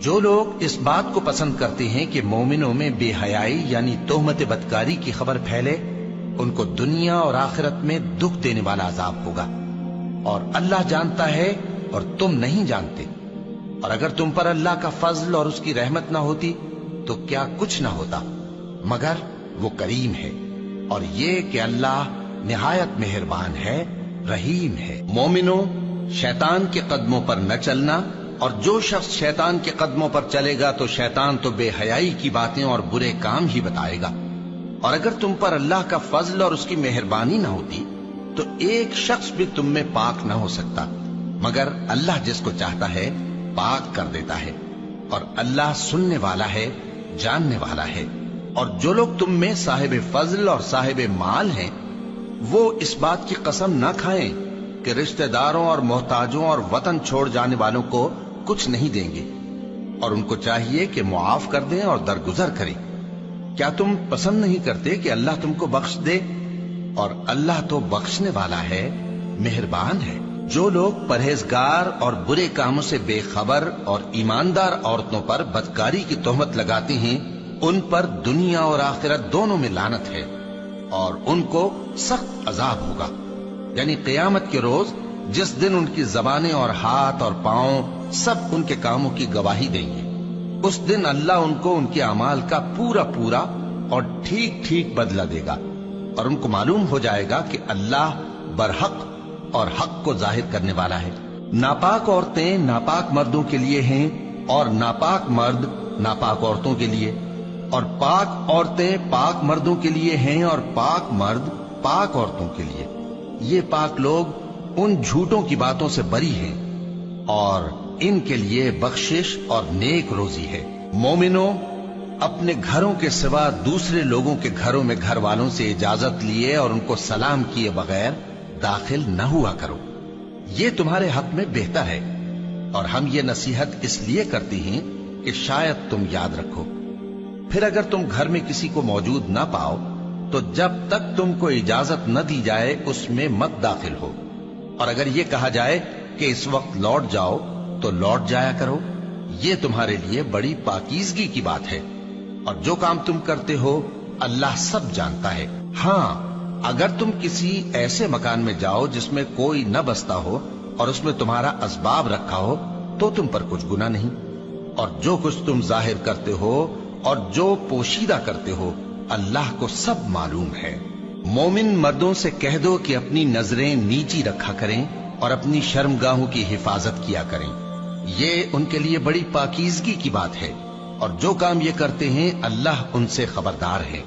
جو لوگ اس بات کو پسند کرتے ہیں کہ مومنوں میں بے حیائی یعنی تہمت بدکاری کی خبر پھیلے، ان کو دنیا اور آخرت میں دکھ دینے والا عذاب ہوگا، اور اللہ جانتا ہے اور تم نہیں جانتے۔ اور اگر تم پر اللہ کا فضل اور اس کی رحمت نہ ہوتی تو کیا کچھ نہ ہوتا، مگر وہ کریم ہے، اور یہ کہ اللہ نہایت مہربان ہے، رحیم ہے۔ مومنوں، شیطان کے قدموں پر نہ چلنا، اور جو شخص شیطان کے قدموں پر چلے گا تو شیطان تو بے حیائی کی باتیں اور برے کام ہی بتائے گا۔ اور اگر تم پر اللہ کا فضل اور اس کی مہربانی نہ ہوتی تو ایک شخص بھی تم میں پاک نہ ہو سکتا، مگر اللہ جس کو چاہتا ہے پاک کر دیتا ہے، اور اللہ سننے والا ہے، جاننے والا ہے۔ اور جو لوگ تم میں صاحب فضل اور صاحب مال ہیں، وہ اس بات کی قسم نہ کھائیں کہ رشتہ داروں اور محتاجوں اور وطن چھوڑ جانے والوں کو کچھ نہیں دیں گے، اور ان کو چاہیے کہ معاف کر دیں اور درگزر کریں۔ کیا تم پسند نہیں کرتے کہ اللہ تم کو بخش دے؟ اور اللہ تو بخشنے والا ہے، مہربان ہے۔ جو لوگ پرہیزگار اور برے کاموں سے بے خبر اور ایماندار عورتوں پر بدکاری کی تہمت لگاتے ہیں، ان پر دنیا اور آخرت دونوں میں لعنت ہے، اور ان کو سخت عذاب ہوگا، یعنی قیامت کے روز، جس دن ان کی زبانیں اور ہاتھ اور پاؤں سب ان کے کاموں کی گواہی دیں گے۔ اس دن اللہ ان کو ان کے اعمال کا پورا پورا اور ٹھیک ٹھیک بدلہ دے گا، اور ان کو معلوم ہو جائے گا کہ اللہ برحق اور حق کو ظاہر کرنے والا ہے۔ ناپاک عورتیں ناپاک مردوں کے لیے ہیں، اور ناپاک مرد ناپاک عورتوں کے لیے، اور پاک عورتیں پاک مردوں کے لیے ہیں، اور پاک مرد پاک عورتوں کے لیے۔ یہ پاک لوگ ان جھوٹوں کی باتوں سے بری ہیں، اور ان کے لیے بخشش اور نیک روزی ہے۔ مومنوں، اپنے گھروں کے سوا دوسرے لوگوں کے گھروں میں گھر والوں سے اجازت لیے اور ان کو سلام کیے بغیر داخل نہ ہوا کرو، یہ تمہارے حق میں بہتر ہے، اور ہم یہ نصیحت اس لیے کرتے ہیں کہ شاید تم یاد رکھو۔ پھر اگر تم گھر میں کسی کو موجود نہ پاؤ تو جب تک تم کو اجازت نہ دی جائے اس میں مت داخل ہو، اور اگر یہ کہا جائے کہ اس وقت لوٹ جاؤ تو لوٹ جایا کرو، یہ تمہارے لیے بڑی پاکیزگی کی بات ہے، اور جو کام تم کرتے ہو اللہ سب جانتا ہے۔ ہاں، اگر تم کسی ایسے مکان میں جاؤ جس میں کوئی نہ بستا ہو اور اس میں تمہارا اسباب رکھا ہو تو تم پر کچھ گناہ نہیں، اور جو کچھ تم ظاہر کرتے ہو اور جو پوشیدہ کرتے ہو اللہ کو سب معلوم ہے۔ مومن مردوں سے کہہ دو کہ اپنی نظریں نیچی رکھا کریں اور اپنی شرمگاہوں کی حفاظت کیا کریں، یہ ان کے لیے بڑی پاکیزگی کی بات ہے، اور جو کام یہ کرتے ہیں اللہ ان سے خبردار ہے۔